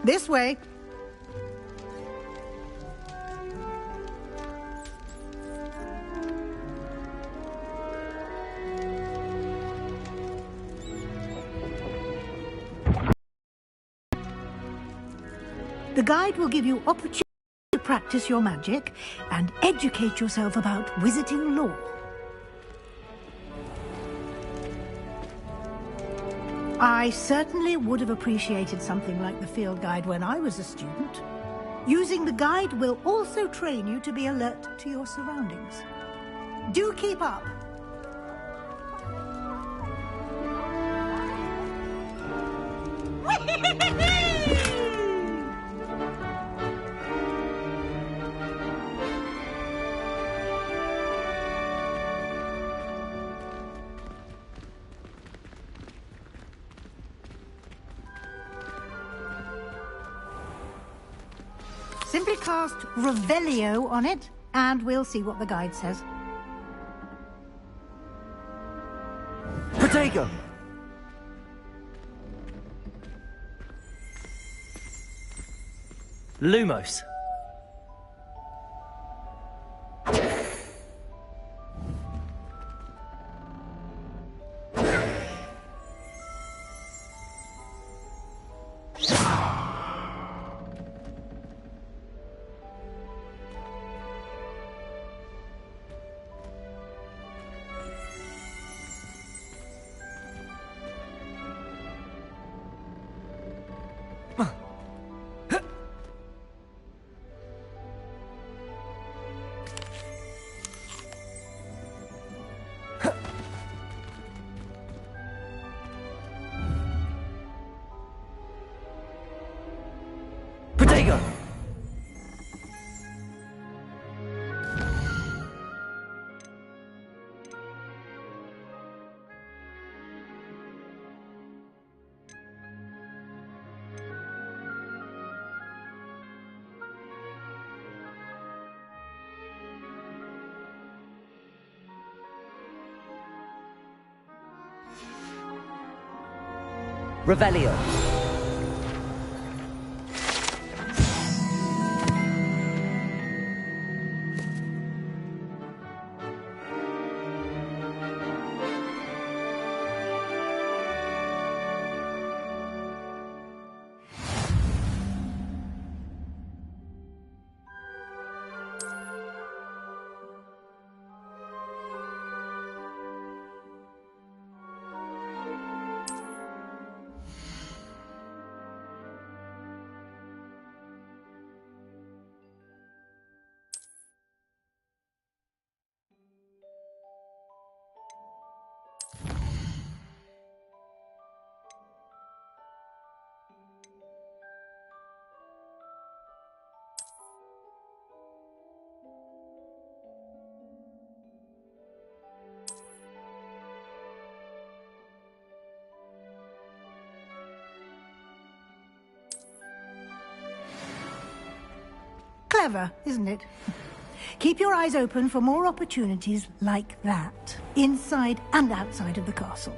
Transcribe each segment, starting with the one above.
This way. The guide will give you opportunity to practice your magic and educate yourself about wizarding lore. I certainly would have appreciated something like the field guide when I was a student. Using the guide will also train you to be alert to your surroundings. Do keep up! Simply cast Revelio on it, and we'll see what the guide says. Protego! Lumos. Protego! Revelio. Clever, isn't it? Keep your eyes open for more opportunities like that, inside and outside of the castle.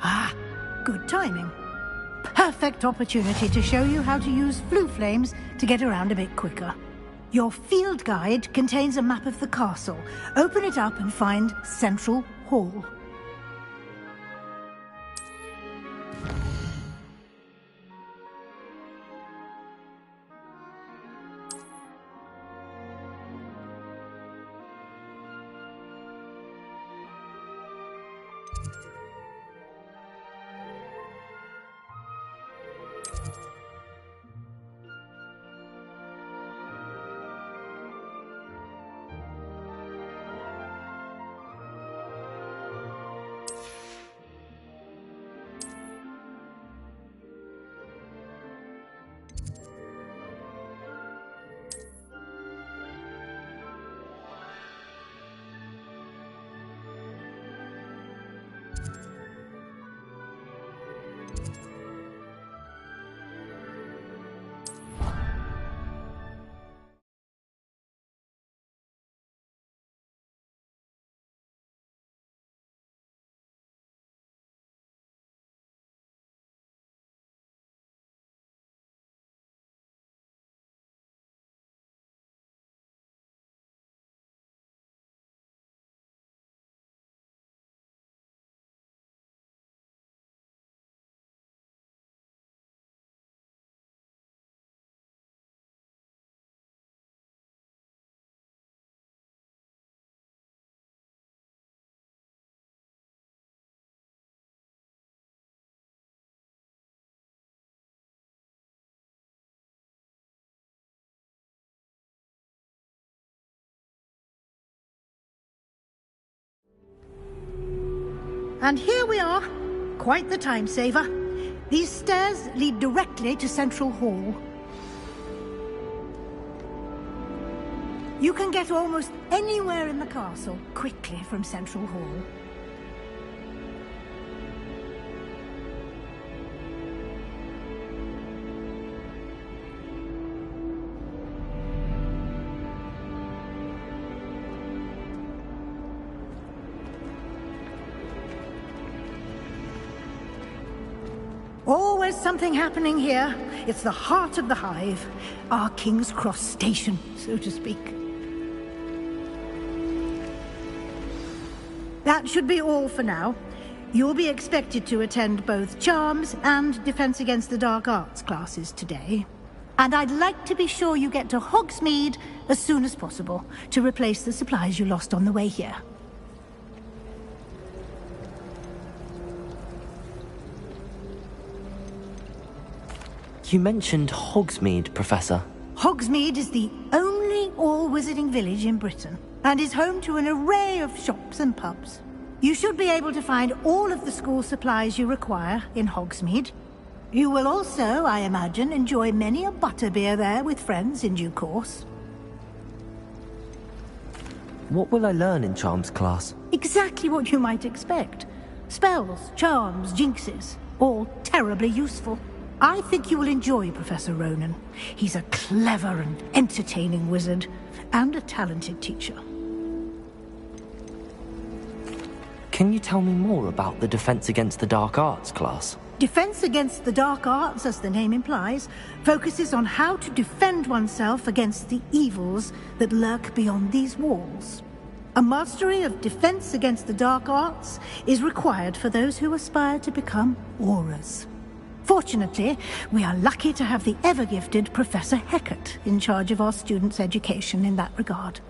Ah, good timing. Perfect opportunity to show you how to use flue flames to get around a bit quicker. Your field guide contains a map of the castle. Open it up and find Central Hall. And here we are. Quite the time saver. These stairs lead directly to Central Hall. You can get almost anywhere in the castle quickly from Central Hall. Always something happening here. It's the heart of the hive. Our King's Cross station, so to speak. That should be all for now. You'll be expected to attend both Charms and Defense Against the Dark Arts classes today. And I'd like to be sure you get to Hogsmeade as soon as possible to replace the supplies you lost on the way here. You mentioned Hogsmeade, Professor. Hogsmeade is the only all-wizarding village in Britain, and is home to an array of shops and pubs. You should be able to find all of the school supplies you require in Hogsmeade. You will also, I imagine, enjoy many a butterbeer there with friends in due course. What will I learn in Charms class? Exactly what you might expect. Spells, charms, jinxes, all terribly useful. I think you will enjoy Professor Ronan. He's a clever and entertaining wizard, and a talented teacher. Can you tell me more about the Defense Against the Dark Arts class? Defense Against the Dark Arts, as the name implies, focuses on how to defend oneself against the evils that lurk beyond these walls. A mastery of Defense Against the Dark Arts is required for those who aspire to become Aurors. Fortunately, we are lucky to have the ever-gifted Professor Hecat in charge of our students' education in that regard.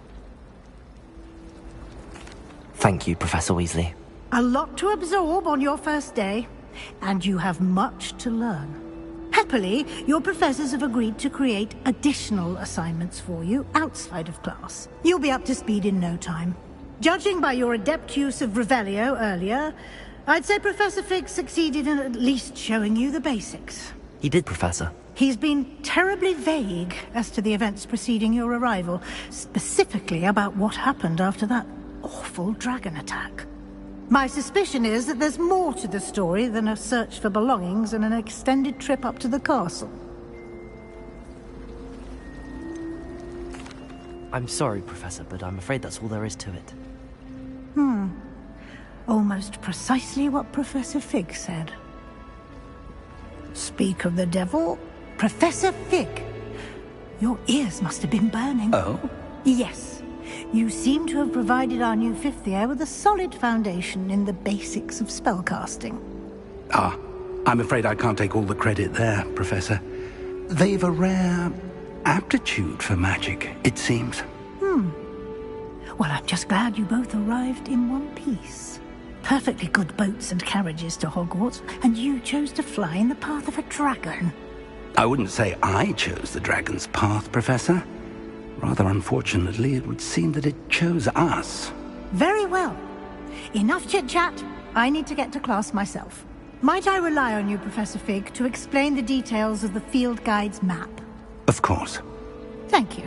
Thank you, Professor Weasley. A lot to absorb on your first day, and you have much to learn. Happily, your professors have agreed to create additional assignments for you outside of class. You'll be up to speed in no time. Judging by your adept use of Revelio earlier, I'd say Professor Fig succeeded in at least showing you the basics. He did, Professor. He's been terribly vague as to the events preceding your arrival, specifically about what happened after that awful dragon attack. My suspicion is that there's more to the story than a search for belongings and an extended trip up to the castle. I'm sorry, Professor, but I'm afraid that's all there is to it. Almost precisely what Professor Fig said. Speak of the devil, Professor Fig. Your ears must have been burning. Oh? Yes. You seem to have provided our new fifth year with a solid foundation in the basics of spellcasting. Ah, I'm afraid I can't take all the credit there, Professor. They've a rare aptitude for magic, it seems. Well, I'm just glad you both arrived in one piece. Perfectly good boats and carriages to Hogwarts, and you chose to fly in the path of a dragon. I wouldn't say I chose the dragon's path, Professor. Rather unfortunately, it would seem that it chose us. Very well. Enough chit-chat. I need to get to class myself. Might I rely on you, Professor Fig, to explain the details of the field guide's map? Of course. Thank you.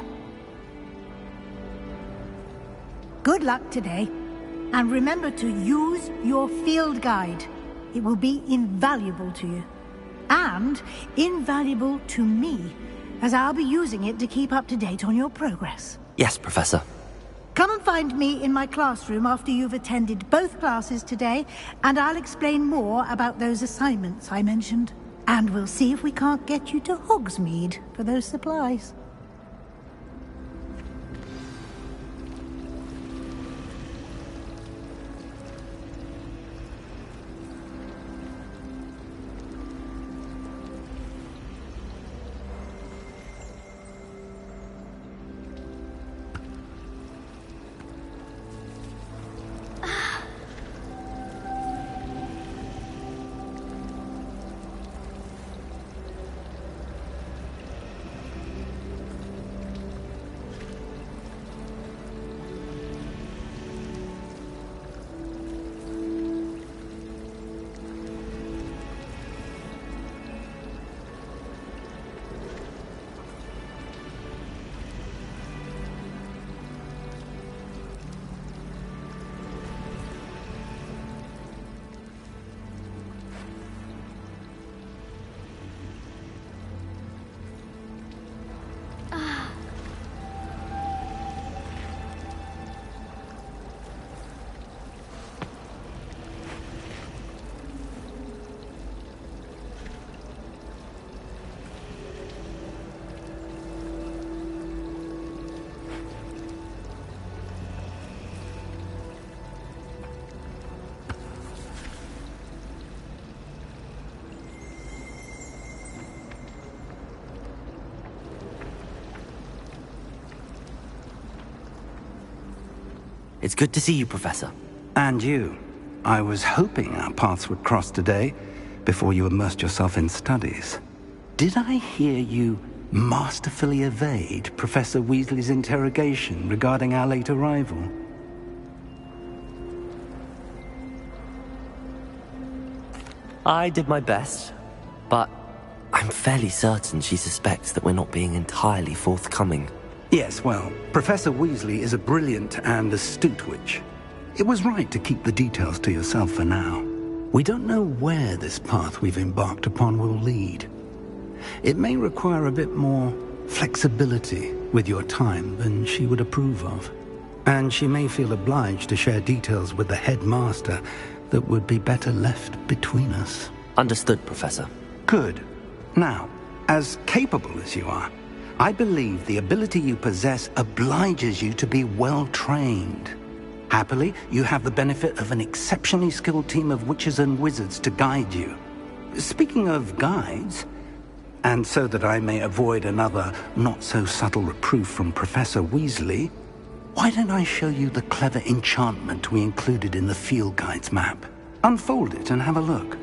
Good luck today. And remember to use your field guide. It will be invaluable to you. And invaluable to me, as I'll be using it to keep up to date on your progress. Yes, Professor. Come and find me in my classroom after you've attended both classes today, and I'll explain more about those assignments I mentioned. And we'll see if we can't get you to Hogsmeade for those supplies. It's good to see you, Professor. And you. I was hoping our paths would cross today, before you immersed yourself in studies. Did I hear you masterfully evade Professor Weasley's interrogation regarding our late arrival? I did my best, but I'm fairly certain she suspects that we're not being entirely forthcoming. Yes, well, Professor Weasley is a brilliant and astute witch. It was right to keep the details to yourself for now. We don't know where this path we've embarked upon will lead. It may require a bit more flexibility with your time than she would approve of. And she may feel obliged to share details with the headmaster that would be better left between us. Understood, Professor. Good. Now, as capable as you are, I believe the ability you possess obliges you to be well-trained. Happily, you have the benefit of an exceptionally skilled team of witches and wizards to guide you. Speaking of guides, and so that I may avoid another not-so-subtle reproof from Professor Weasley, why don't I show you the clever enchantment we included in the field guide's map? Unfold it and have a look.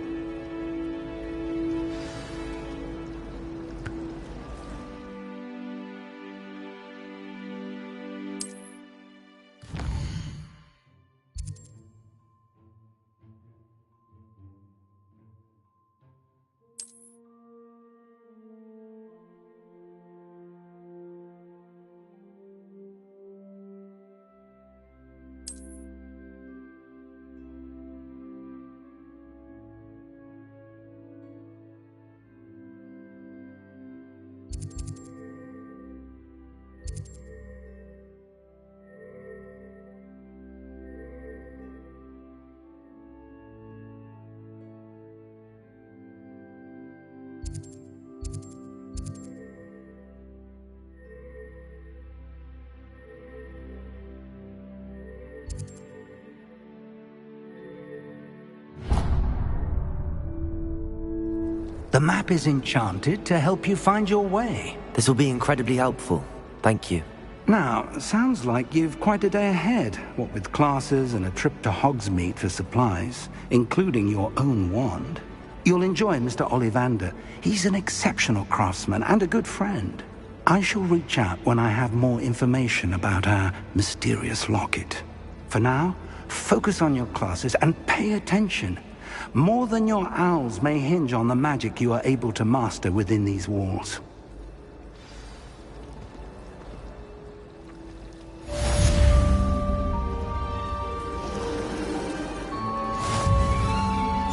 The map is enchanted to help you find your way. This will be incredibly helpful. Thank you. Now, sounds like you've quite a day ahead, what with classes and a trip to Hogsmeade for supplies, including your own wand. You'll enjoy Mr. Ollivander. He's an exceptional craftsman and a good friend. I shall reach out when I have more information about our mysterious locket. For now, focus on your classes and pay attention. More than your owls may hinge on the magic you are able to master within these walls.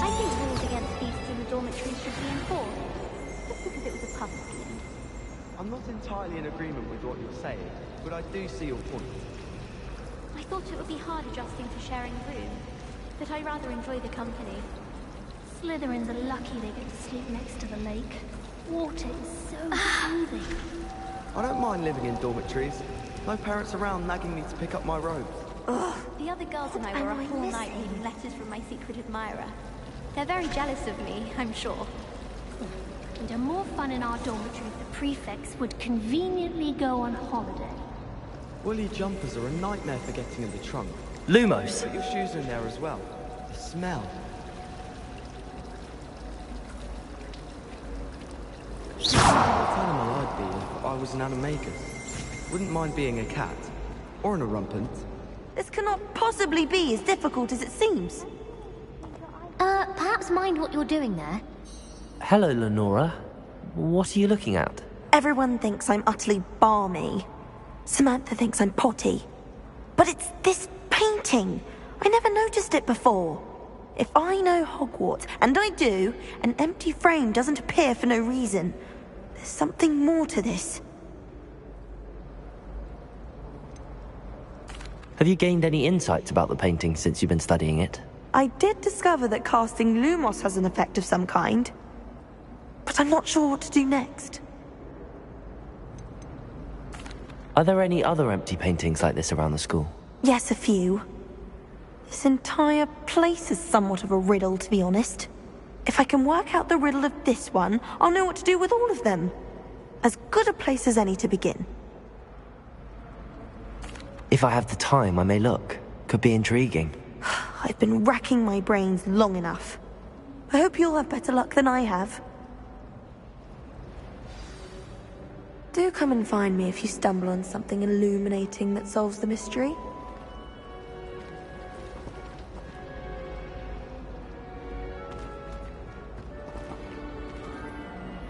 I think rules against beasts in the dormitories should be enforced, just because it was a public land. I'm not entirely in agreement with what you're saying, but I do see your point. I thought it would be hard adjusting to sharing a room, but I rather enjoy the company. Slytherins are lucky they get to sleep next to the lake. Water is so soothing. I don't mind living in dormitories. No parents around nagging me to pick up my robes. Ugh. The other girls and I were up all night reading letters from my secret admirer. They're very jealous of me, I'm sure. And are more fun in our dormitory if the prefects would conveniently go on holiday. Woolly jumpers are a nightmare for getting in the trunk. Lumos! Put your shoes in there as well. The smell. What animal I'd be if I was an animagus. Wouldn't mind being a cat. Or an rumpant. This cannot possibly be as difficult as it seems. Perhaps mind what you're doing there? Hello, Lenora. What are you looking at? Everyone thinks I'm utterly balmy. Samantha thinks I'm potty. But it's this painting. I never noticed it before. If I know Hogwarts, and I do, an empty frame doesn't appear for no reason. There's something more to this. Have you gained any insights about the painting since you've been studying it? I did discover that casting Lumos has an effect of some kind. But I'm not sure what to do next. Are there any other empty paintings like this around the school? Yes, a few. This entire place is somewhat of a riddle, to be honest. If I can work out the riddle of this one, I'll know what to do with all of them. As good a place as any to begin. If I have the time, I may look. could be intriguing? I've been racking my brains long enough. I hope you'll have better luck than I have. Do come and find me if you stumble on something illuminating that solves the mystery.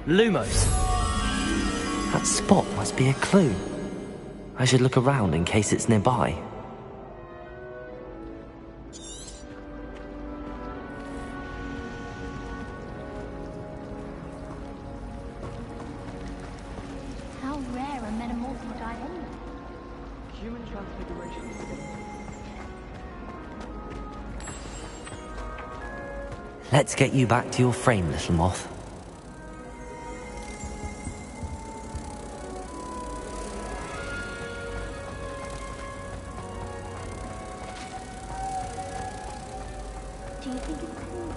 Lumos! That spot must be a clue. I should look around in case it's nearby. How rare a metamorpho die anyway? Human transfiguration. Let's get you back to your frame, little moth. Do you think it's cool?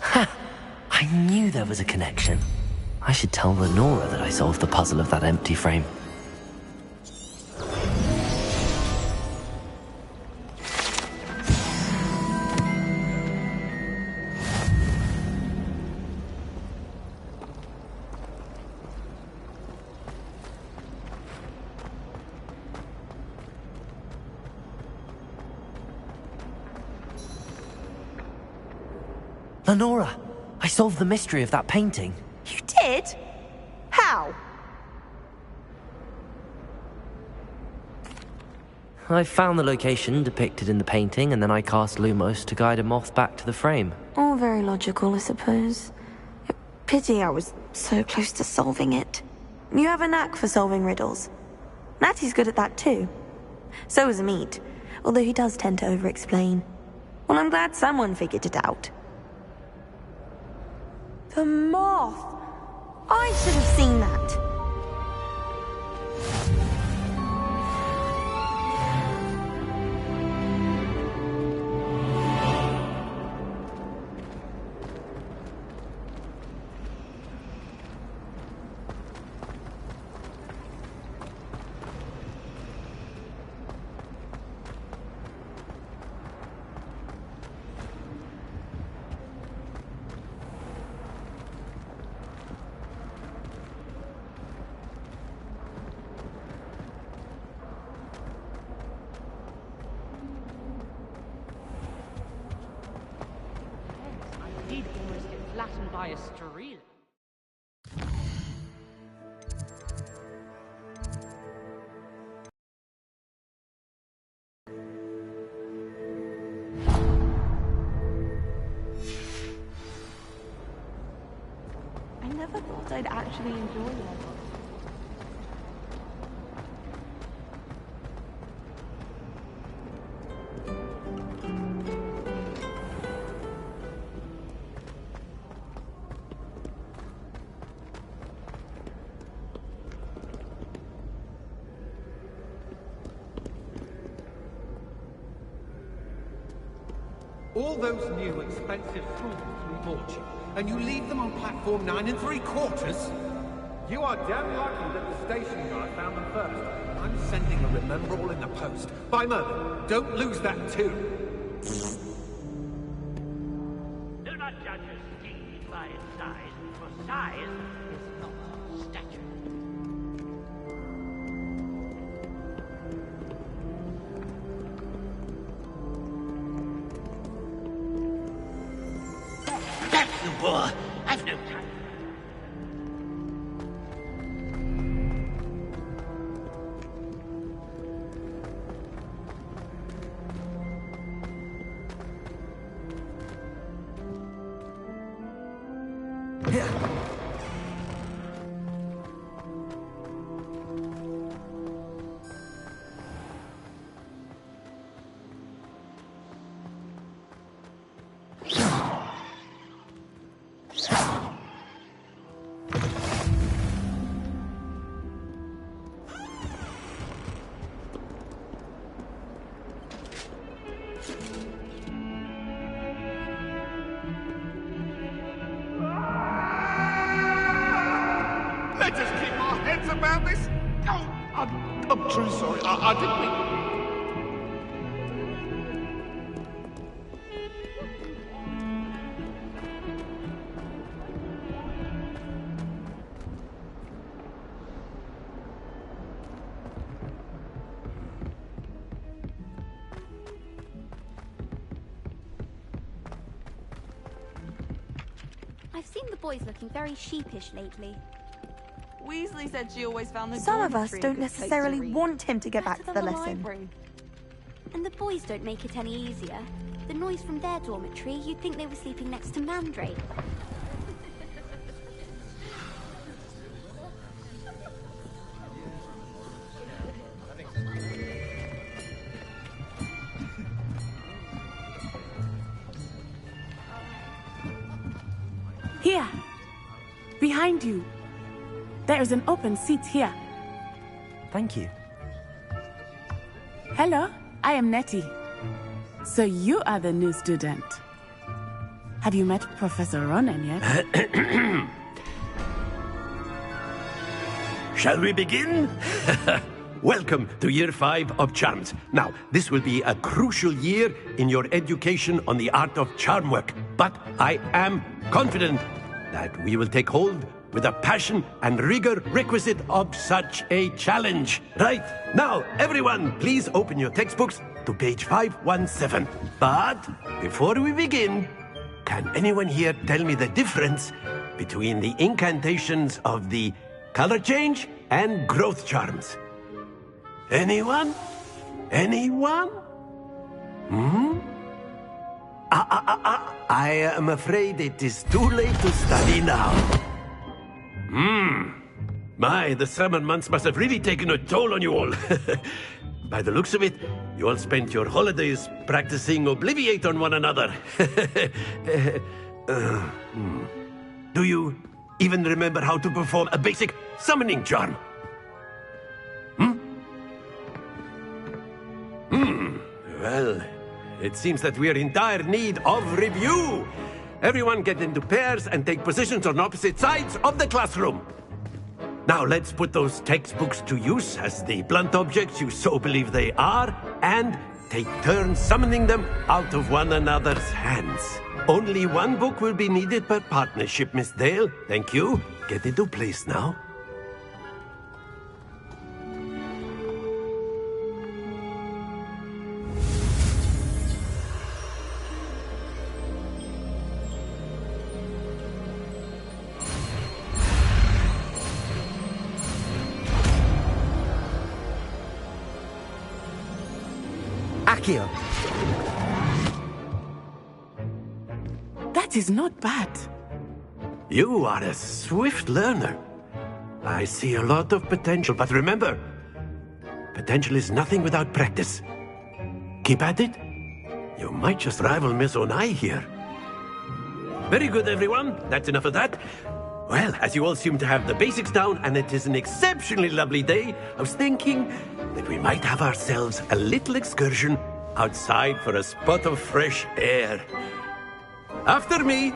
Ha! I knew there was a connection. I should tell Lenora that I solved the puzzle of that empty frame. Lenora! I solved the mystery of that painting. You did? How? I found the location depicted in the painting, and then I cast Lumos to guide a moth back to the frame. All very logical, I suppose. Pity I was so close to solving it. You have a knack for solving riddles. Natty's good at that too. So is Amit, although he does tend to over-explain. Well, I'm glad someone figured it out. The moth! I should have seen that. Did almost get flattened by a streel. I never thought I'd actually enjoy it. All those new expensive tools we bought you, and you leave them on platform 9 3/4? You are damn lucky that the station guy found them first. I'm sending a remember all in the post. By Mother, don't lose that too. Do not judge a steed by its size, for size is not stature. That's the war. I've no time. Let us keep our heads about this. Oh, I'm truly sorry. I didn't mean... I've seen the boys looking very sheepish lately. Weasley said she always found the Some of us dormitory a don't good place to necessarily read. want him to get back to Better the than lesson. library. And the boys don't make it any easier. The noise from their dormitory, you'd think they were sleeping next to Mandrake. Here! Behind you! There is an open seat here. Thank you. Hello, I am Nettie. So you are the new student. Have you met Professor Ronan yet? Shall we begin? Welcome to Year 5 of Charms. Now, this will be a crucial year in your education on the art of charm work. But I am confident that we will take hold with the passion and rigor requisite of such a challenge. Right, now, everyone, please open your textbooks to page 517. But before we begin, can anyone here tell me the difference between the incantations of the color change and growth charms? Anyone? Anyone? I am afraid it is too late to study now. My, the summer months must have really taken a toll on you all. By the looks of it, you all spent your holidays practicing Obliviate on one another. Do you even remember how to perform a basic summoning charm? Well, it seems that we are in dire need of review. Everyone get into pairs and take positions on opposite sides of the classroom. Now let's put those textbooks to use as the blunt objects you so believe they are, and take turns summoning them out of one another's hands. Only one book will be needed per partnership, Miss Dale. Thank you. Get into place now. Accio. That is not bad. You are a swift learner. I see a lot of potential, but remember, potential is nothing without practice. Keep at it. You might just rival Miss Onai here. Very good, everyone. That's enough of that. Well, as you all seem to have the basics down, and it is an exceptionally lovely day, I was thinking that we might have ourselves a little excursion outside for a spot of fresh air. After me!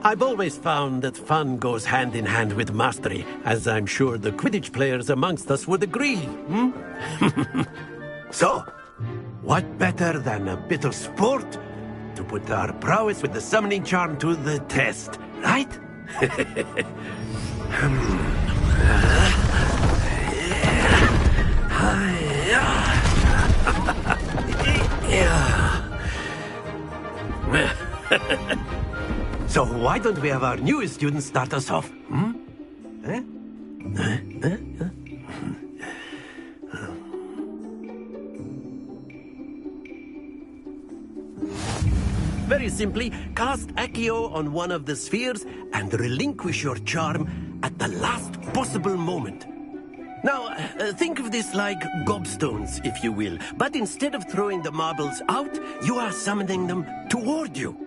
I've always found that fun goes hand in hand with mastery, as I'm sure the Quidditch players amongst us would agree. So, what better than a bit of sport to put our prowess with the summoning charm to the test, right? So why don't we have our newest student start us off? Very simply, cast Accio on one of the spheres and relinquish your charm at the last possible moment. Now, think of this like gobstones, if you will. But instead of throwing the marbles out, you are summoning them toward you.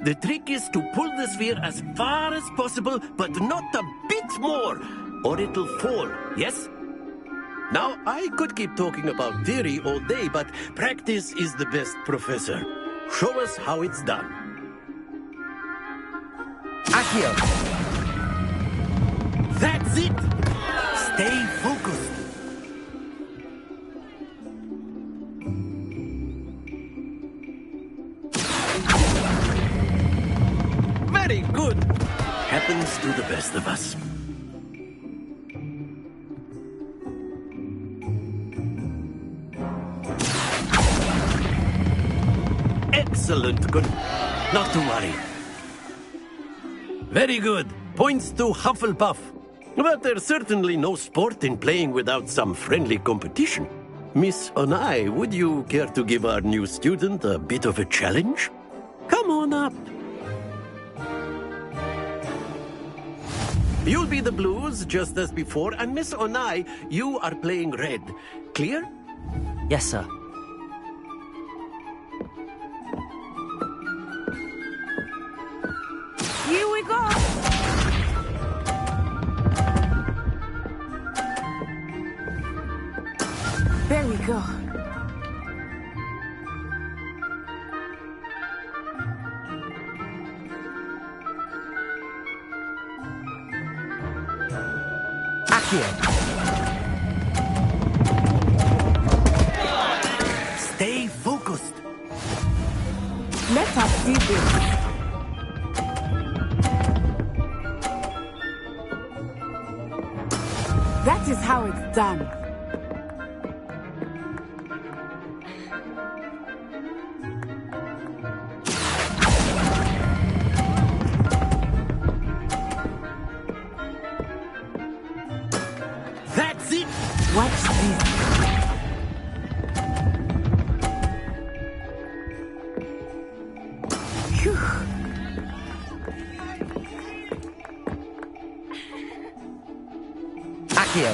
The trick is to pull the sphere as far as possible, but not a bit more, or it'll fall, yes? Now, I could keep talking about theory all day, but practice is the best professor. Show us how it's done. Accio! That's it! Stay focused. Very good. Happens to the best of us. Excellent. Good. Not to worry. Very good. Points to Hufflepuff. But there's certainly no sport in playing without some friendly competition. Miss Onai, would you care to give our new student a bit of a challenge? Come on up. You'll be the blues, just as before, and Miss Onai, you are playing red. Clear? Yes, sir. Here we go! There we go. Accio! Stay focused. Let us see this. That is how it's done. That's it. Watch this. Phew. Accio!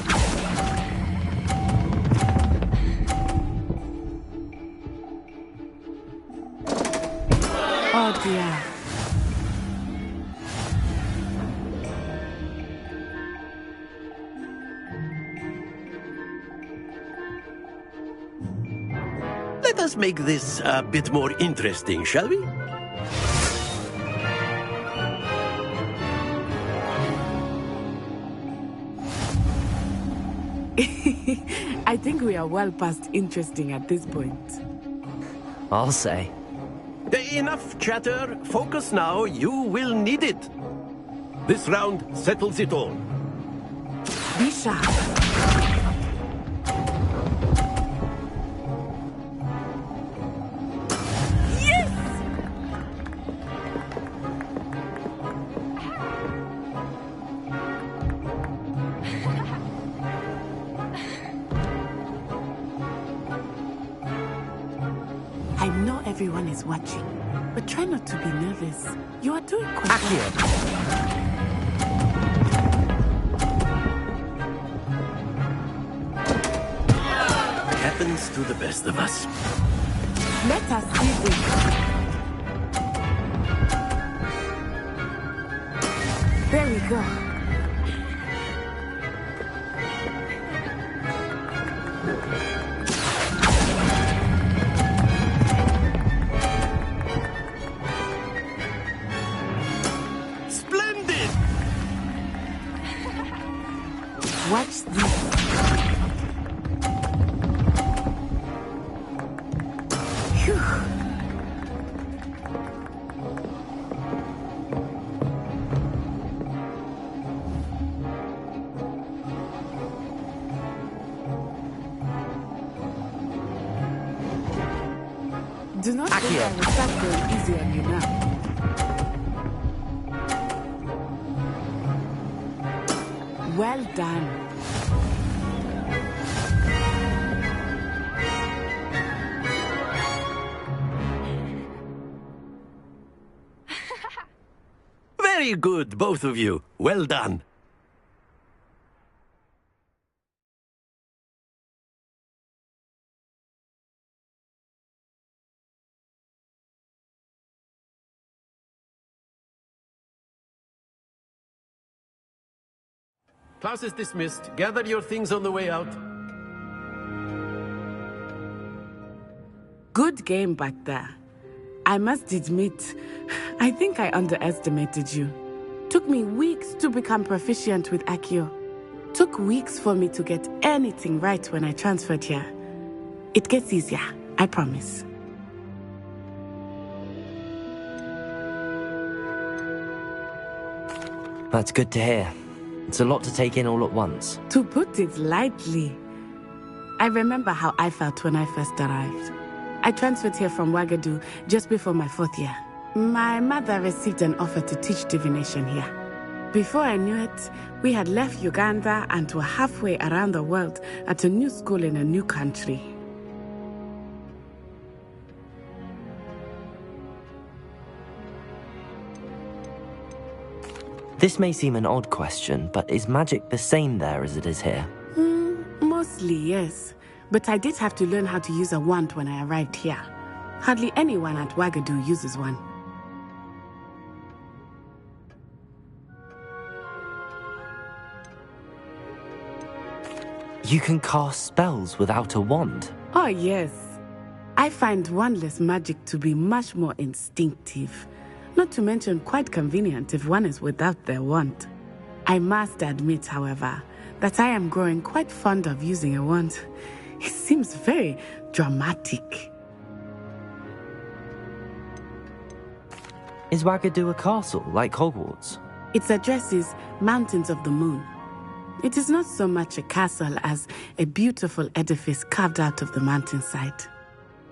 Oh dear. Let us make this a bit more interesting, shall we? I think we are well past interesting at this point. I'll say. Enough chatter. Focus now. You will need it. This round settles it all. Be sharp. I know everyone is watching, but try not to be nervous. You are doing quite well. Happens to the best of us. Let us see this. There we go. Splendid! Watch this. Phew. Do not think I will start going easy on you now. Well done. Very good, both of you. Well done. Class is dismissed. Gather your things on the way out. Good game back there. I must admit, I think I underestimated you. Took me weeks to become proficient with Accio. Took weeks for me to get anything right when I transferred here. It gets easier, I promise. That's good to hear. It's a lot to take in all at once. To put it lightly, I remember how I felt when I first arrived. I transferred here from Ouagadougou just before my 4th year. My mother received an offer to teach divination here. Before I knew it, we had left Uganda and were halfway around the world at a new school in a new country. This may seem an odd question, but is magic the same there as it is here? Mostly, yes. But I did have to learn how to use a wand when I arrived here. Hardly anyone at Ouagadougou uses one. You can cast spells without a wand? Oh, yes. I find wandless magic to be much more instinctive. Not to mention quite convenient if one is without their wand. I must admit, however, that I am growing quite fond of using a wand. It seems very dramatic. Is Ouagadougou a castle, like Hogwarts? Its address is Mountains of the Moon. It is not so much a castle as a beautiful edifice carved out of the mountainside.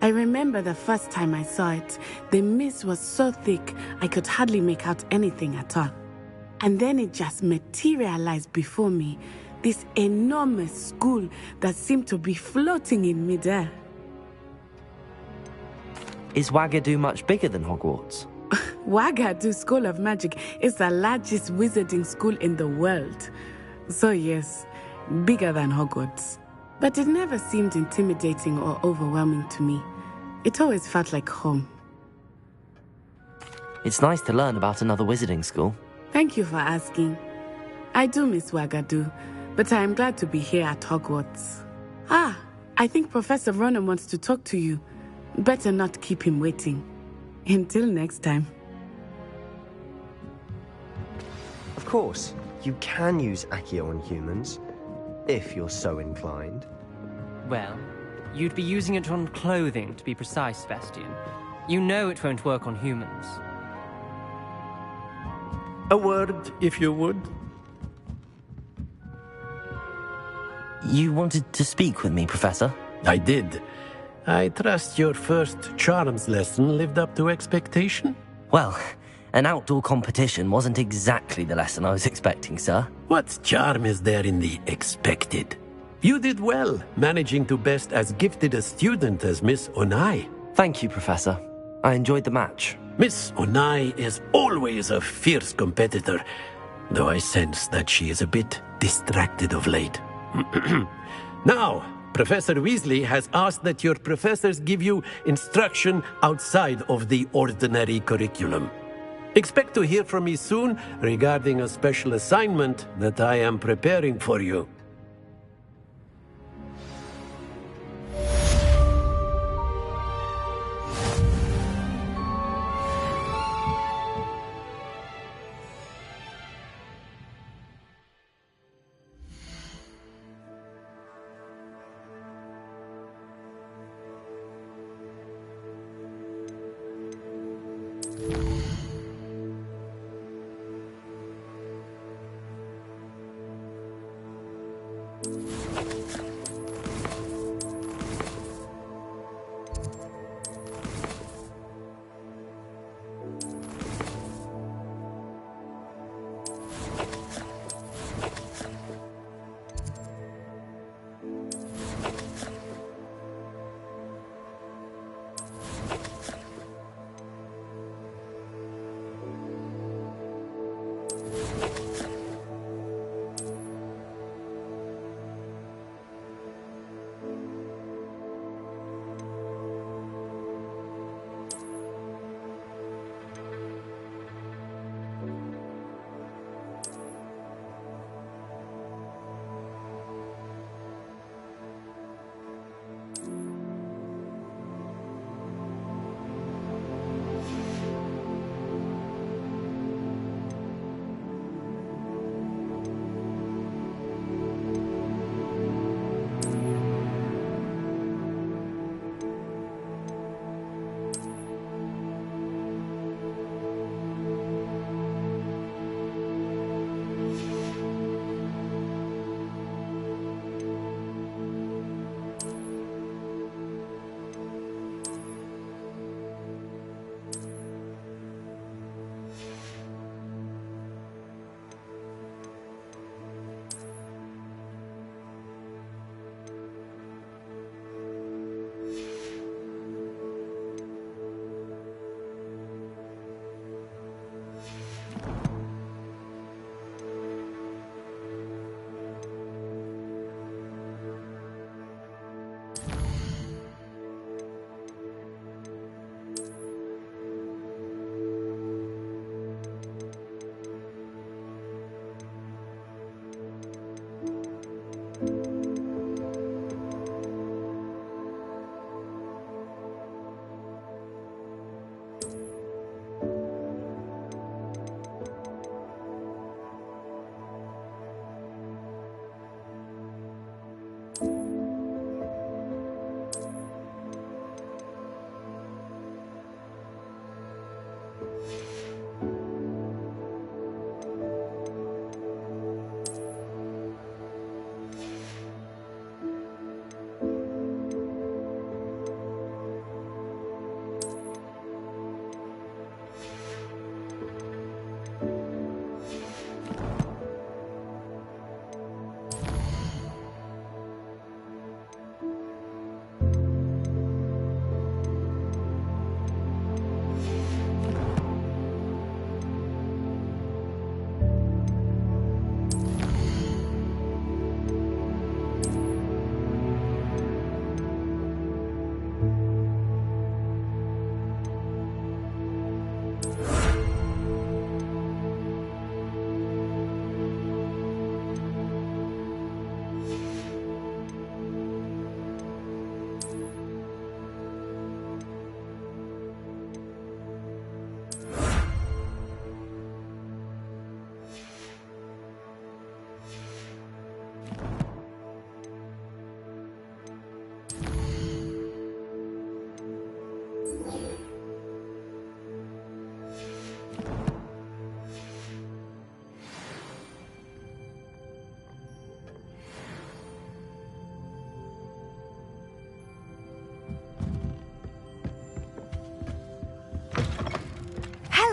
I remember the first time I saw it, the mist was so thick I could hardly make out anything at all. And then it just materialized before me, this enormous school that seemed to be floating in midair. Is Ouagadougou much bigger than Hogwarts? Ouagadougou School of Magic is the largest wizarding school in the world. So yes, bigger than Hogwarts. But it never seemed intimidating or overwhelming to me. It always felt like home. It's nice to learn about another wizarding school. Thank you for asking. I do miss Ouagadougou, but I am glad to be here at Hogwarts. I think Professor Ronan wants to talk to you. Better not keep him waiting. Until next time. Of course, you can use Accio on humans, if you're so inclined. Well, you'd be using it on clothing, to be precise, Sebastian. You know it won't work on humans. A word, if you would. You wanted to speak with me, Professor? I did. I trust your first charms lesson lived up to expectation? Well, an outdoor competition wasn't exactly the lesson I was expecting, sir. What charm is there in the expected? You did well, managing to best as gifted a student as Miss Onai. Thank you, Professor. I enjoyed the match. Miss Onai is always a fierce competitor, though I sense that she is a bit distracted of late. Now, Professor Weasley has asked that your professors give you instruction outside of the ordinary curriculum. Expect to hear from me soon regarding a special assignment that I am preparing for you.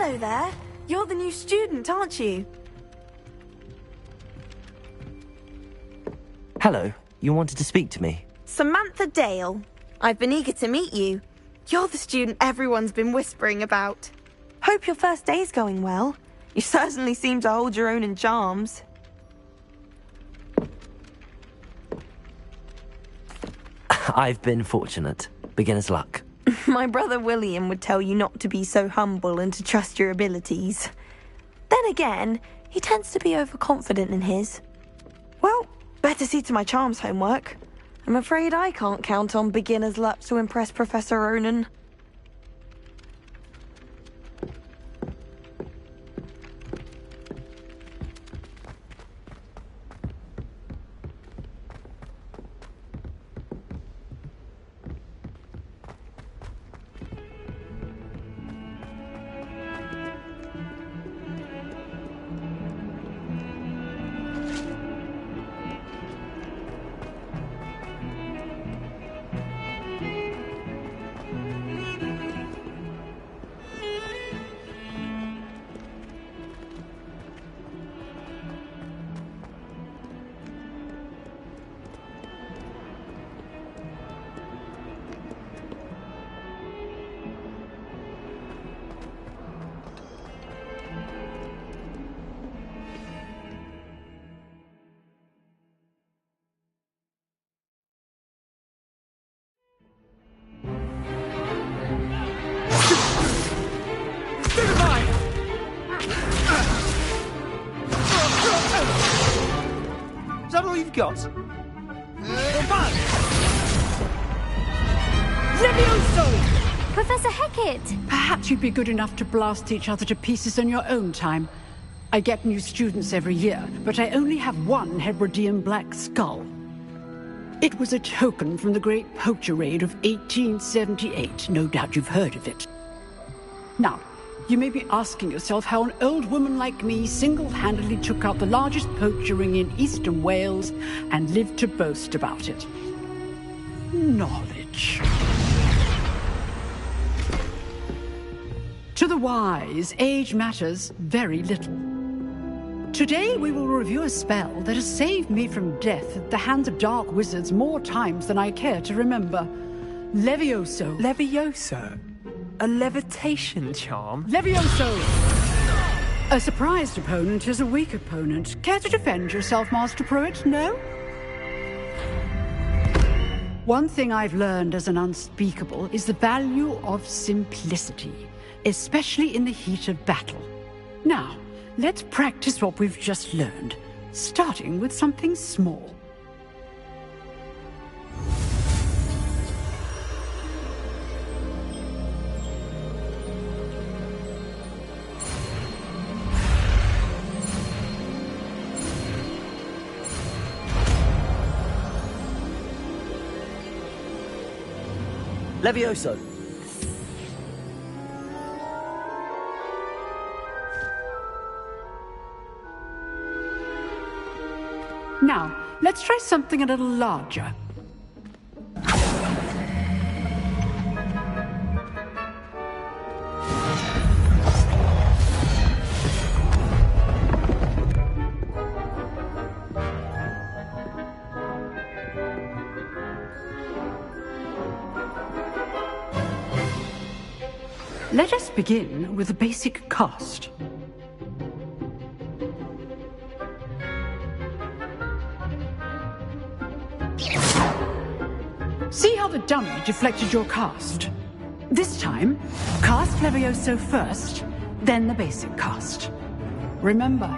Hello there. You're the new student, aren't you? Hello. You wanted to speak to me? Samantha Dale. I've been eager to meet you. You're the student everyone's been whispering about. Hope your first day's going well. You certainly seem to hold your own in charms. I've been fortunate. Beginner's luck. My brother William would tell you not to be so humble and to trust your abilities. Then again, he tends to be overconfident in his. Well, better see to my charms homework. I'm afraid I can't count on beginner's luck to impress Professor Ronan. Is that all you've got? Levioso! Professor Hecat! Perhaps you'd be good enough to blast each other to pieces in your own time. I get new students every year, but I only have one Hebridean black skull. It was a token from the Great Poacher Raid of 1878. No doubt you've heard of it. Now, you may be asking yourself how an old woman like me single-handedly took out the largest poacher ring in eastern Wales and lived to boast about it. Knowledge. To the wise, age matters very little. Today we will review a spell that has saved me from death at the hands of dark wizards more times than I care to remember. Levioso. Levioso? A levitation charm? Levioso! A surprised opponent is a weak opponent. Care to defend yourself, Master Pruitt? No? One thing I've learned as an unspeakable is the value of simplicity, especially in the heat of battle. Now, let's practice what we've just learned, starting with something small. Levioso! Now, let's try something a little larger. Let us begin with the basic cast. See how the dummy deflected your cast? This time, cast Levioso first, then the basic cast. Remember,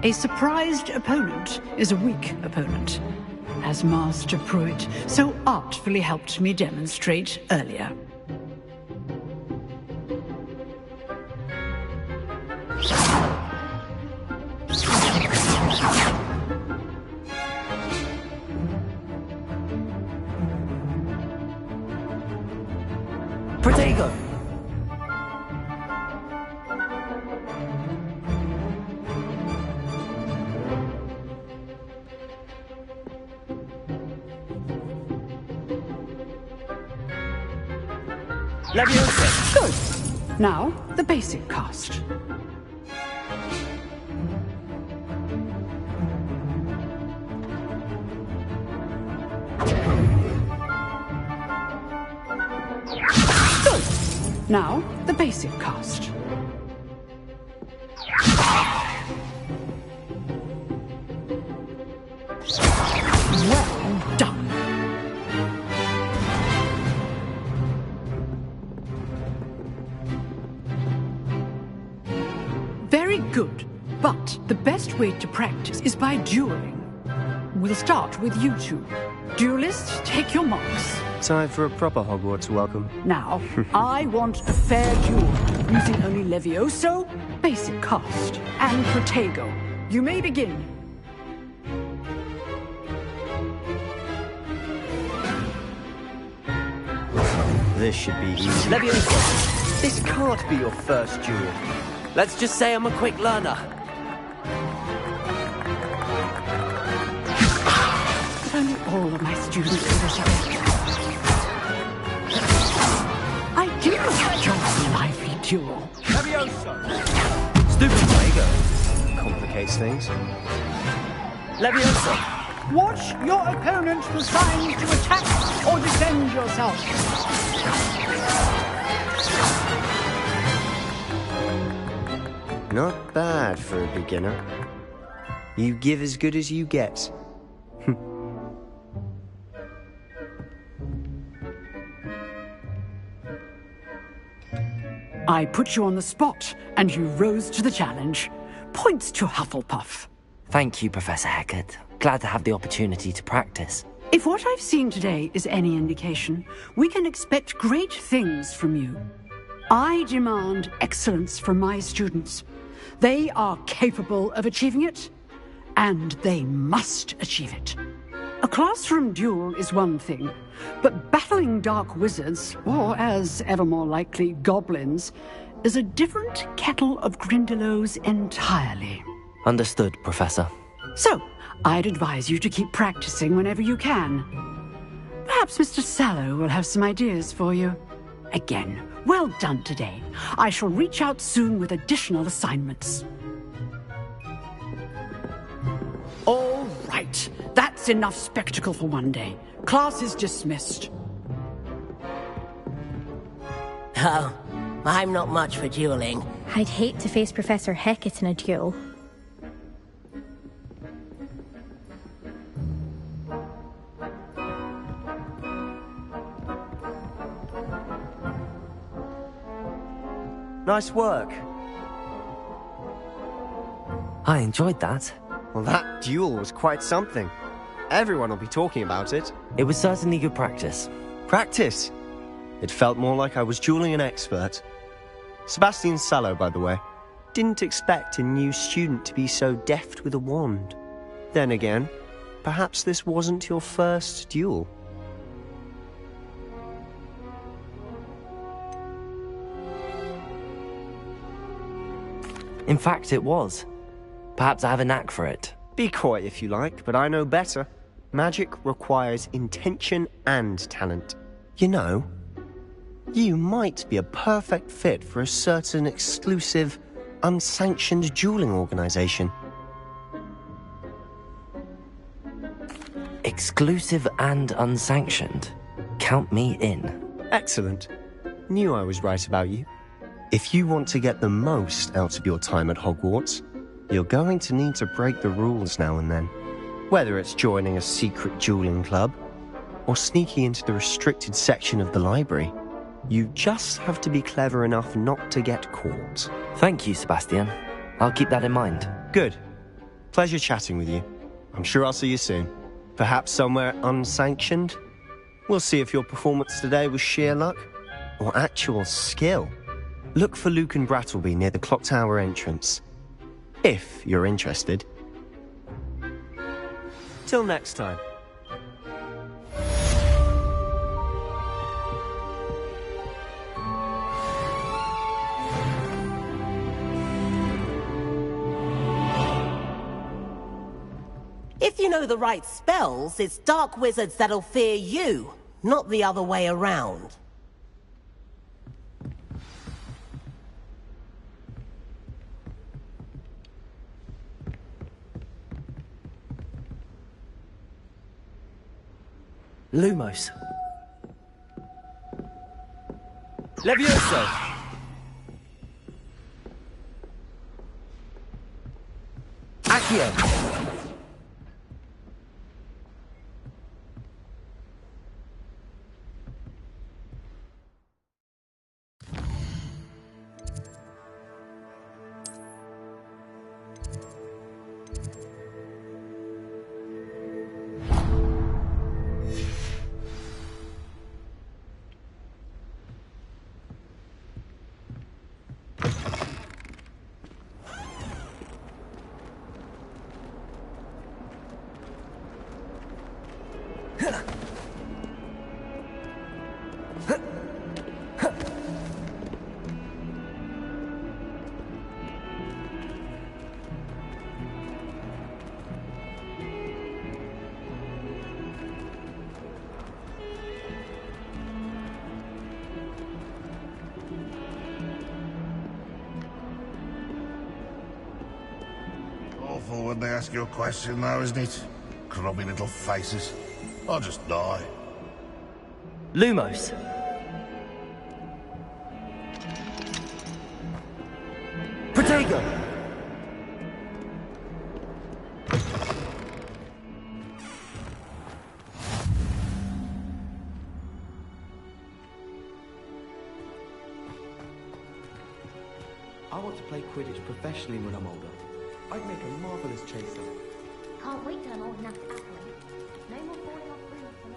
a surprised opponent is a weak opponent, as Master Pruitt so artfully helped me demonstrate earlier. Protego! Levioso! Good! Now, the basic cast. Good. Now, the basic cast. Well done. Very good, but the best way to practice is by dueling. We'll start with you two. Duelists, take your marks. Time for a proper Hogwarts welcome. Now, I want a fair duel, using only Levioso, basic cast, and Protego. You may begin. This should be easy. Levioso, This can't be your first duel. let's just say I'm a quick learner. If only all of my students could have it. I do enjoy a lively duel. Levioso! Stupid Protego. Complicates things. Levioso. Watch your opponent for signs to attack or defend yourself. Not bad for a beginner. You give as good as you get. I put you on the spot, and you rose to the challenge. Points to Hufflepuff. Thank you, Professor Hecat. Glad to have the opportunity to practice. If what I've seen today is any indication, we can expect great things from you. I demand excellence from my students. They are capable of achieving it, and they must achieve it. A classroom duel is one thing, but battling dark wizards, or as ever more likely, goblins, is a different kettle of Grindylows entirely. Understood, Professor. So, I'd advise you to keep practicing whenever you can. Perhaps Mr. Sallow will have some ideas for you. Again, well done today. I shall reach out soon with additional assignments. All right. That's enough spectacle for one day. Class is dismissed. Oh, I'm not much for dueling. I'd hate to face Professor Hecat in a duel. Nice work. I enjoyed that. Well, that duel was quite something. Everyone will be talking about it. It was certainly good practice. Practice? It felt more like I was dueling an expert. Sebastian Sallow, by the way. Didn't expect a new student to be so deft with a wand. Then again, perhaps this wasn't your first duel. In fact, it was. Perhaps I have a knack for it. Be coy if you like, but I know better. Magic requires intention and talent. You know, you might be a perfect fit for a certain exclusive, unsanctioned dueling organization. Exclusive and unsanctioned? Count me in. Excellent. Knew I was right about you. If you want to get the most out of your time at Hogwarts, you're going to need to break the rules now and then. Whether it's joining a secret dueling club, or sneaking into the restricted section of the library, you just have to be clever enough not to get caught. Thank you, Sebastian. I'll keep that in mind. Good. Pleasure chatting with you. I'm sure I'll see you soon. Perhaps somewhere unsanctioned? We'll see if your performance today was sheer luck, or actual skill. Look for Luke and Brattleby near the clock tower entrance. If you're interested. Till next time. If you know the right spells, it's dark wizards that'll fear you, not the other way around. Lumos. Levioso! Accio! Awful when they ask you a question though, isn't it? Grubby little faces. I'll just die. Lumos. Protego! I want to play Quidditch professionally when I'm older. I'd make a marvellous chaser. Can't wait till I'm old enough to act one. No more falling off brooms for me.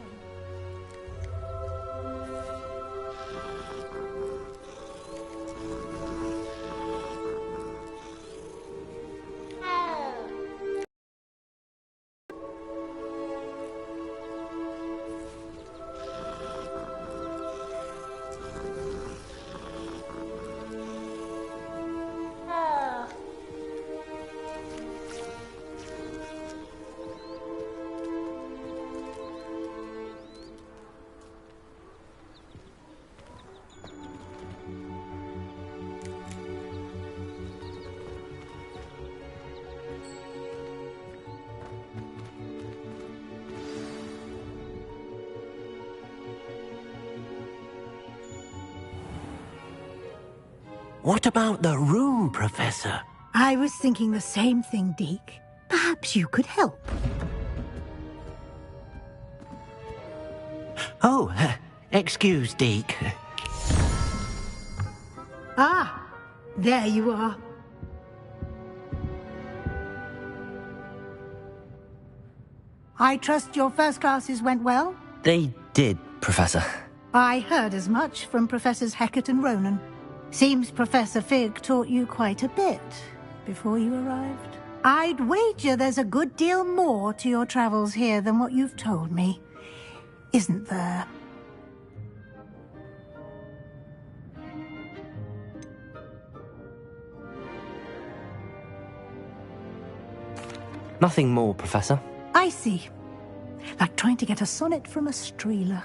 What about the room, Professor? I was thinking the same thing, Deke. Perhaps you could help. Oh, excuse, Deke. Ah, there you are. I trust your first classes went well? They did, Professor. I heard as much from Professors Hecat and Ronan. Seems Professor Fig taught you quite a bit before you arrived. I'd wager there's a good deal more to your travels here than what you've told me. Isn't there? Nothing more, Professor. I see. Like trying to get a sonnet from a streeler.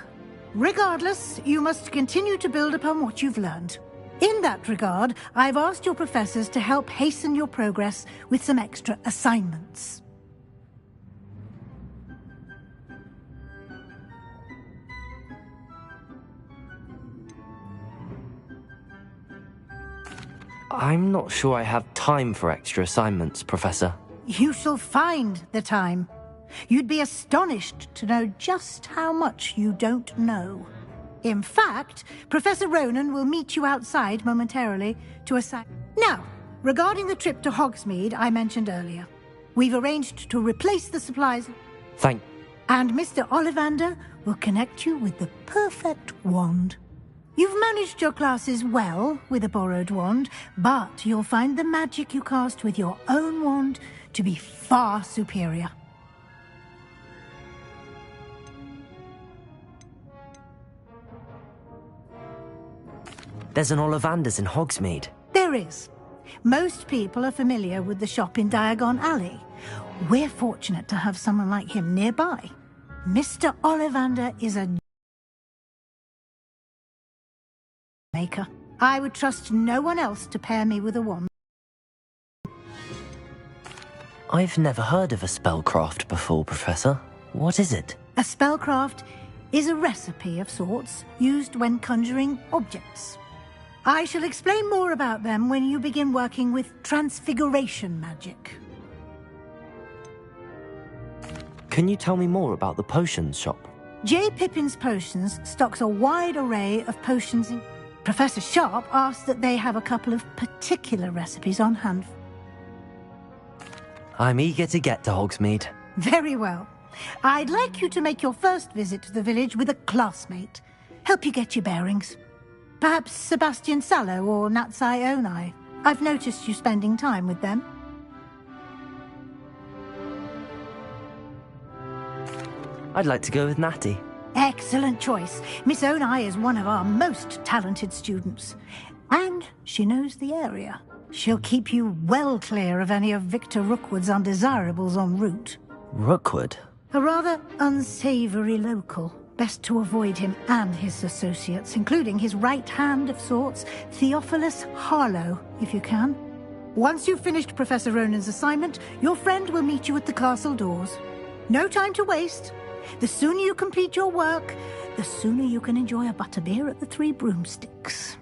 Regardless, you must continue to build upon what you've learned. In that regard, I've asked your professors to help hasten your progress with some extra assignments. I'm not sure I have time for extra assignments, Professor. You shall find the time. You'd be astonished to know just how much you don't know. In fact, Professor Ronan will meet you outside momentarily to assign... Now, regarding the trip to Hogsmeade I mentioned earlier, we've arranged to replace the supplies... And Mr. Ollivander will connect you with the perfect wand. You've managed your classes well with a borrowed wand, but you'll find the magic you cast with your own wand to be far superior. There's an Ollivander's in Hogsmeade. There is. Most people are familiar with the shop in Diagon Alley. We're fortunate to have someone like him nearby. Mr. Ollivander is a maker. I would trust no one else to pair me with a wand. I've never heard of a spellcraft before, Professor. What is it? A spellcraft is a recipe of sorts used when conjuring objects. I shall explain more about them when you begin working with transfiguration magic. Can you tell me more about the potions shop? J. Pippin's Potions stocks a wide array of potions. Professor Sharp asked that they have a couple of particular recipes on hand. I'm eager to get to Hogsmeade. Very well. I'd like you to make your first visit to the village with a classmate. Help you get your bearings. Perhaps Sebastian Sallow or Natsai Onai. I've noticed you spending time with them. I'd like to go with Natty. Excellent choice. Miss Onai is one of our most talented students. And she knows the area. She'll keep you well clear of any of Victor Rookwood's undesirables en route. Rookwood? A rather unsavoury local. Best to avoid him and his associates, including his right hand of sorts, Theophilus Harlow, if you can. Once you've finished Professor Ronan's assignment, your friend will meet you at the castle doors. No time to waste. The sooner you complete your work, the sooner you can enjoy a butterbeer at the Three Broomsticks.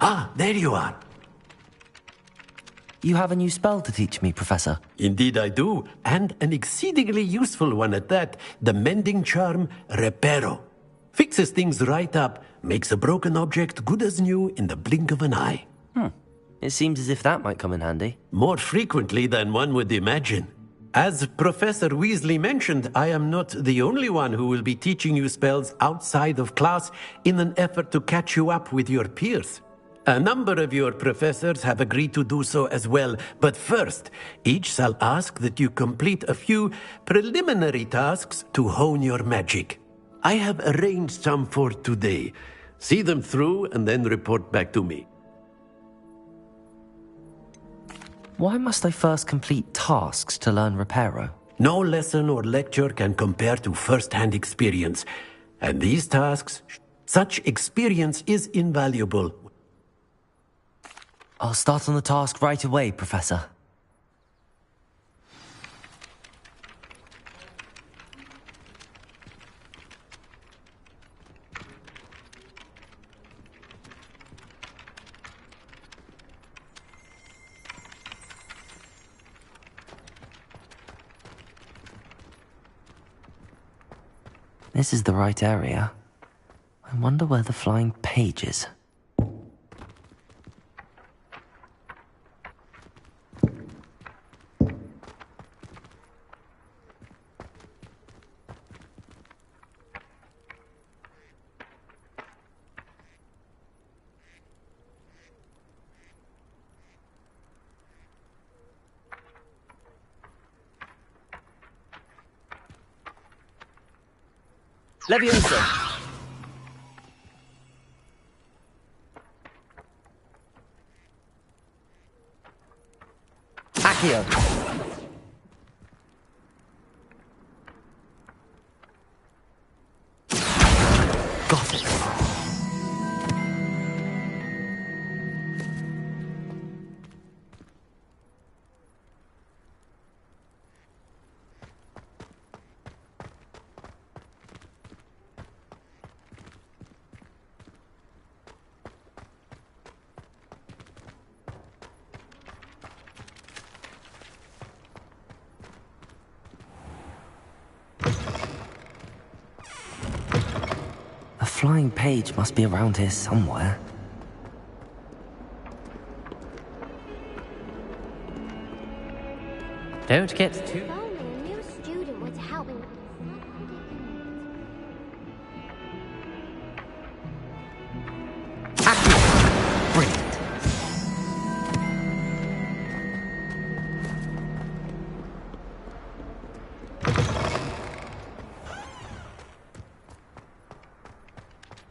Ah, there you are. You have a new spell to teach me, Professor. Indeed I do, and an exceedingly useful one at that. The mending charm, Reparo. Fixes things right up, makes a broken object good as new in the blink of an eye. It seems as if that might come in handy. More frequently than one would imagine. As Professor Weasley mentioned, I am not the only one who will be teaching you spells outside of class in an effort to catch you up with your peers. A number of your professors have agreed to do so as well, but first, each shall ask that you complete a few preliminary tasks to hone your magic. I have arranged some for today. See them through and then report back to me. Why must I first complete tasks to learn Reparo? No lesson or lecture can compare to first-hand experience. And these tasks, such experience is invaluable. I'll start on the task right away, Professor. This is the right area. I wonder where the flying page is. Leviosa! Accio! Got it! flying page must be around here somewhere. Don't get too... If only a new student were to help me with Brilliant.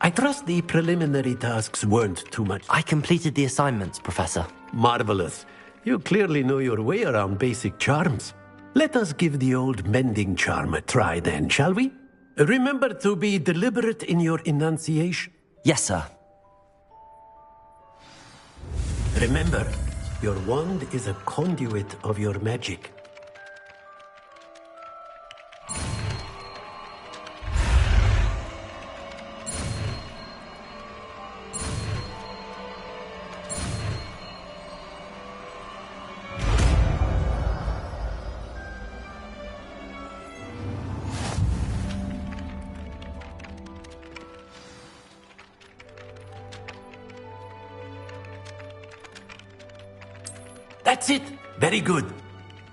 I trust the preliminary tasks weren't too much. I completed the assignments, Professor. Marvelous. You clearly know your way around basic charms. Let us give the old mending charm a try then, shall we? Remember to be deliberate in your enunciation. Yes, sir. Remember, your wand is a conduit of your magic. That's it. Very good.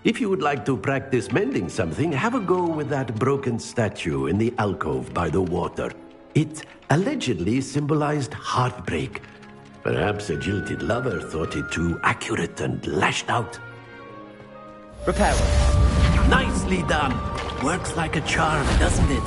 If you would like to practice mending something, have a go with that broken statue in the alcove by the water. It allegedly symbolized heartbreak. Perhaps a jilted lover thought it too accurate and lashed out. Repair. Nicely done. Works like a charm, doesn't it?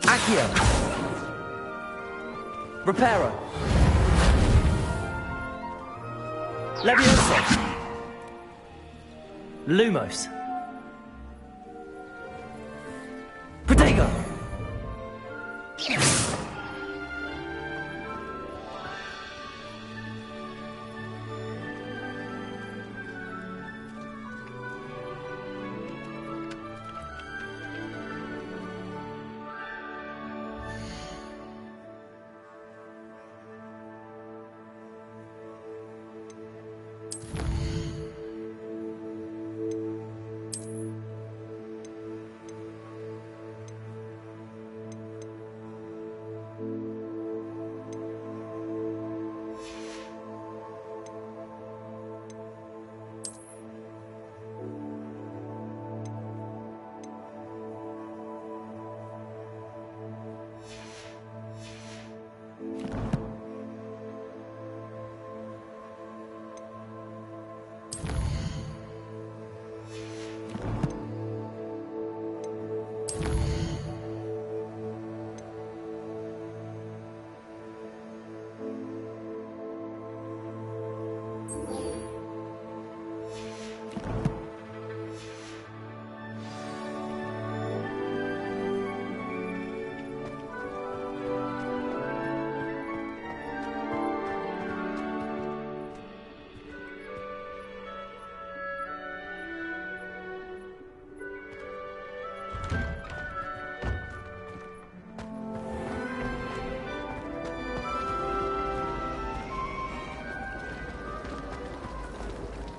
Accio. Reparo. Levioso. Lumos. Protego.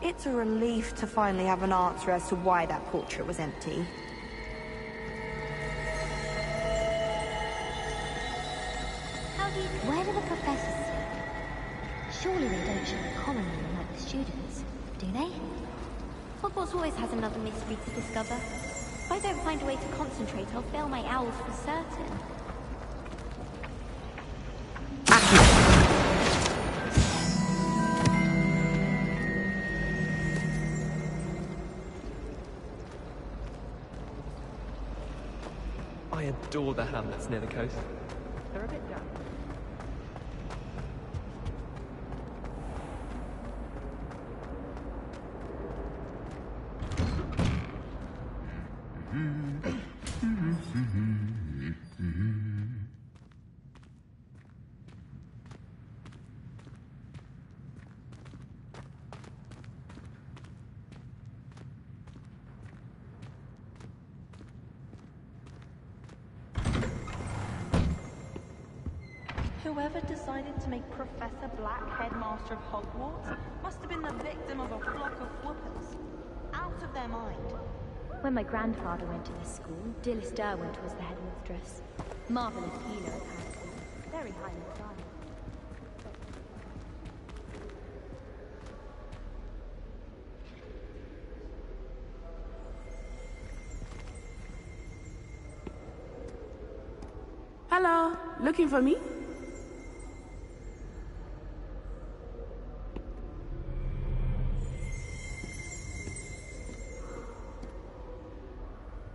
It's a relief to finally have an answer as to why that portrait was empty. Where do the professors sit? Surely they don't share a common room like the students, do they? Hogwarts always has another mystery to discover. If I don't find a way to concentrate, I'll fail my owls for certain. I adore the hamlets near the coast. They're a bit damp. Whoever decided to make Professor Black headmaster of Hogwarts must have been the victim of a flock of whoopers. Out of their mind. When my grandfather went to this school, Dilys Derwent was the headmistress. Marvellous healer, apparently. Very highly regarded. Hello, looking for me?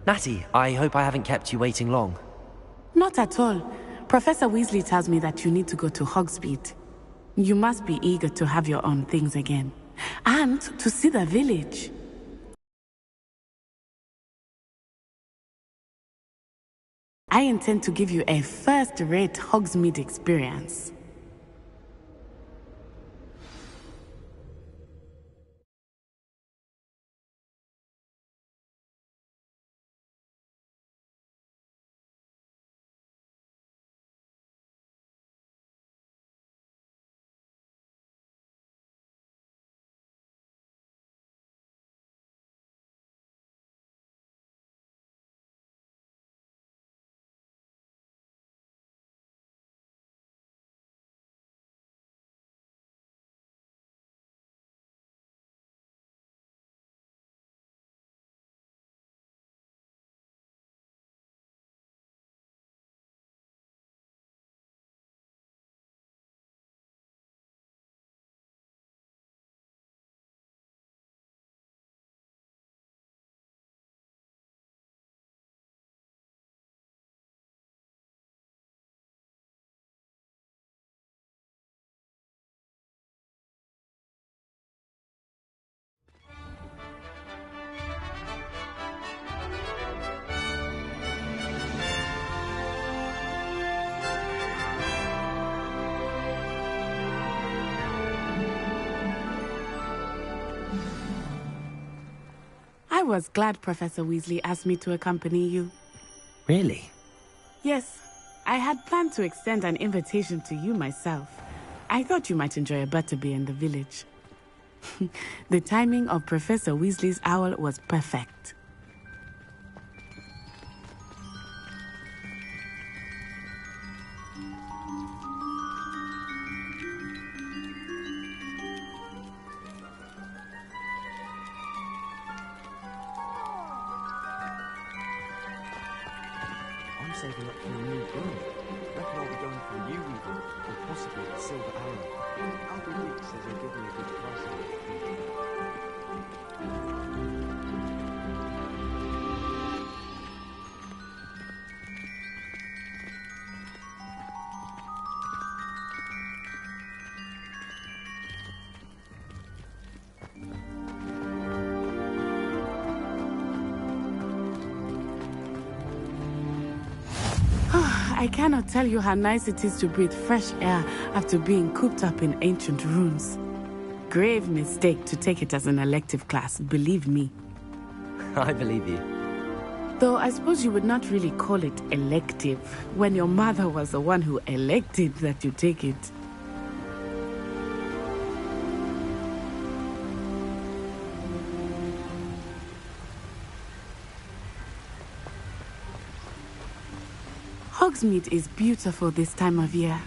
Natty, I hope I haven't kept you waiting long. Not at all. Professor Weasley tells me that you need to go to Hogsmeade. You must be eager to have your own things again. And to see the village. I intend to give you a first-rate Hogsmeade experience. I was glad Professor Weasley asked me to accompany you. Really? Yes, I had planned to extend an invitation to you myself. I thought you might enjoy a butterbeer in the village. The timing of Professor Weasley's owl was perfect. Saving up for a new gun. Reckon I'll be going for a new rebuild, or possibly a silver arrow. Albert Luke says he'll give me a good price on it. I cannot tell you how nice it is to breathe fresh air after being cooped up in ancient ruins. Grave mistake to take it as an elective class, believe me. I believe you. Though I suppose you would not really call it elective when your mother was the one who elected that you take it. Hogsmeade is beautiful this time of year.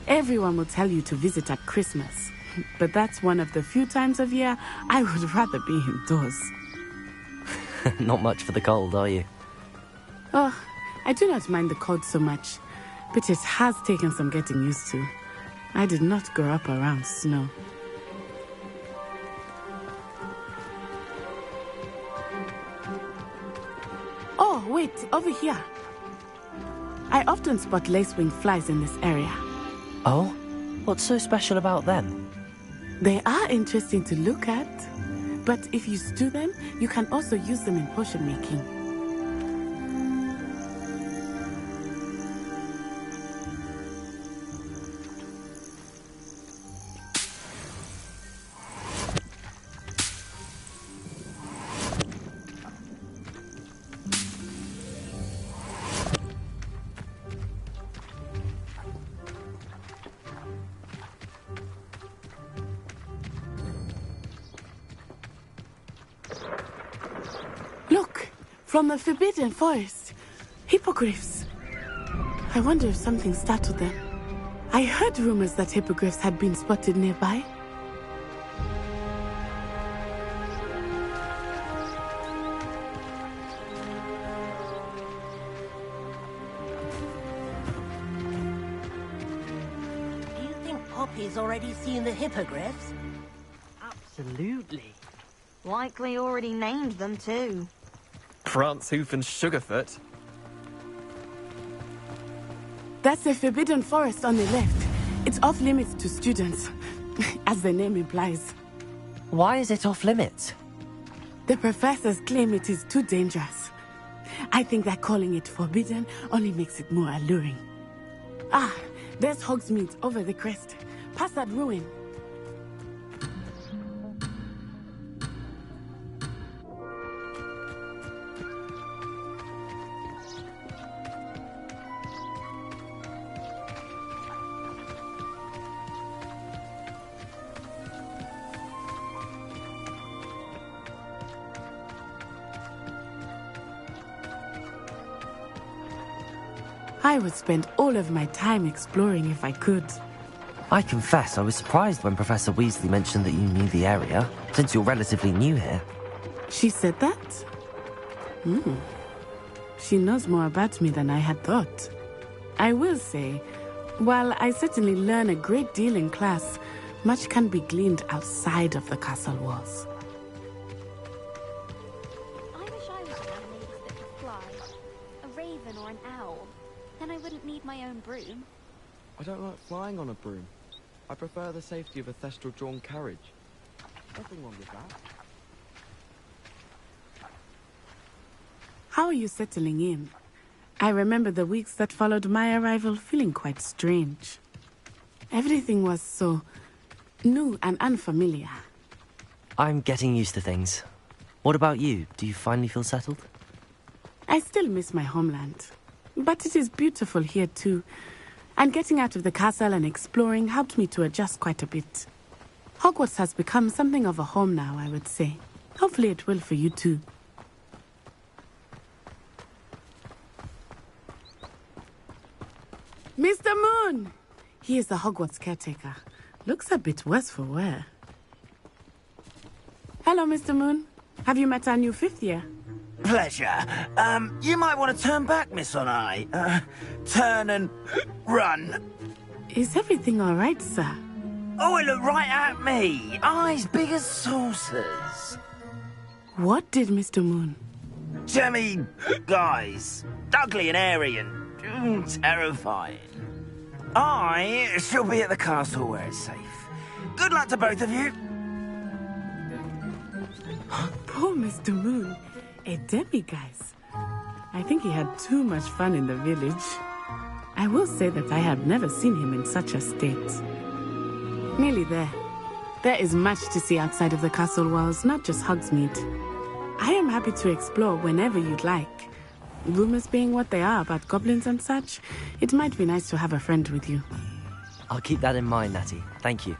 Everyone will tell you to visit at Christmas. But that's one of the few times of year I would rather be indoors. Not much for the cold, are you? Oh, I do not mind the cold so much, but it has taken some getting used to. I did not grow up around snow. Oh, wait, over here. I often spot lacewing flies in this area. Oh? What's so special about them? They are interesting to look at, but if you stew them, you can also use them in potion making. From the Forbidden Forest. Hippogriffs. I wonder if something startled them. I heard rumors that hippogriffs had been spotted nearby. Do you think Poppy's already seen the hippogriffs? Absolutely. Likely already named them too. Prancehoof and Sugarfoot. That's the Forbidden Forest on the left. It's off limits to students, as the name implies. Why is it off limits? The professors claim it is too dangerous. I think that calling it forbidden only makes it more alluring. Ah, there's Hogsmeade over the crest. Past that ruin. I would spend all of my time exploring if I could. I confess I was surprised when Professor Weasley mentioned that you knew the area, since you're relatively new here. She said that? She knows more about me than I had thought. I will say, while I certainly learn a great deal in class, much can be gleaned outside of the castle walls. I wish I was around ladies that could fly. A raven or an owl. Then I wouldn't need my own broom. I don't like flying on a broom. I prefer the safety of a thestral-drawn carriage. Nothing wrong with that. How are you settling in? I remember the weeks that followed my arrival feeling quite strange. Everything was so new and unfamiliar. I'm getting used to things. What about you? Do you finally feel settled? I still miss my homeland. But it is beautiful here too. And getting out of the castle and exploring helped me to adjust quite a bit. Hogwarts has become something of a home now, I would say. Hopefully it will for you too. Mr. Moon! He is the Hogwarts caretaker. Looks a bit worse for wear. Hello, Mr. Moon. Have you met our new 5th year? Pleasure. You might want to turn back, Miss Onai. Turn and run. Is everything all right, sir? Oh, it looked right at me. Eyes big as saucers. What did Mr. Moon? Jemmy, guys. Ugly and airy and terrifying. I shall be at the castle where it's safe. Good luck to both of you. Poor Mr. Moon. A demiguise. I think he had too much fun in the village. I will say that I have never seen him in such a state. Nearly there. There is much to see outside of the castle walls, not just Hogsmeade. I am happy to explore whenever you'd like. Rumors being what they are about goblins and such, it might be nice to have a friend with you. I'll keep that in mind, Natty. Thank you.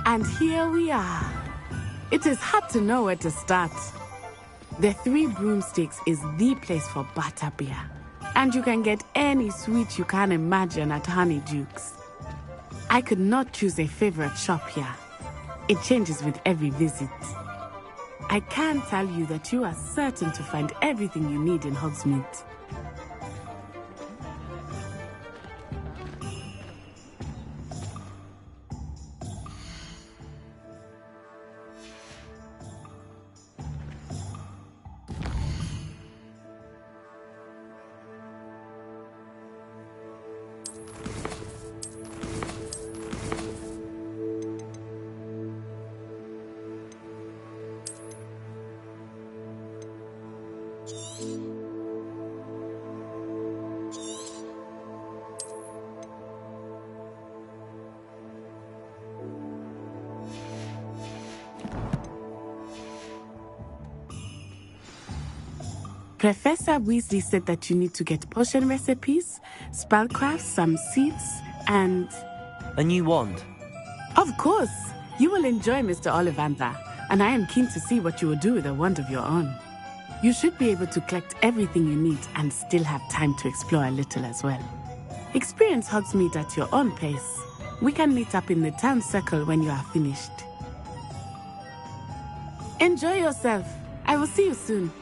And here we are. It is hard to know where to start. The 3 Broomsticks is the place for butterbeer. And you can get any sweet you can imagine at Honeydukes. I could not choose a favorite shop here. It changes with every visit. I can tell you that you are certain to find everything you need in Hogsmeade. Professor Weasley said that you need to get potion recipes, spellcraft, some seeds, and... A new wand? Of course! You will enjoy Mr. Ollivander, and I am keen to see what you will do with a wand of your own. You should be able to collect everything you need and still have time to explore a little as well. Experience Hogsmeade at your own pace. We can meet up in the town circle when you are finished. Enjoy yourself. I will see you soon.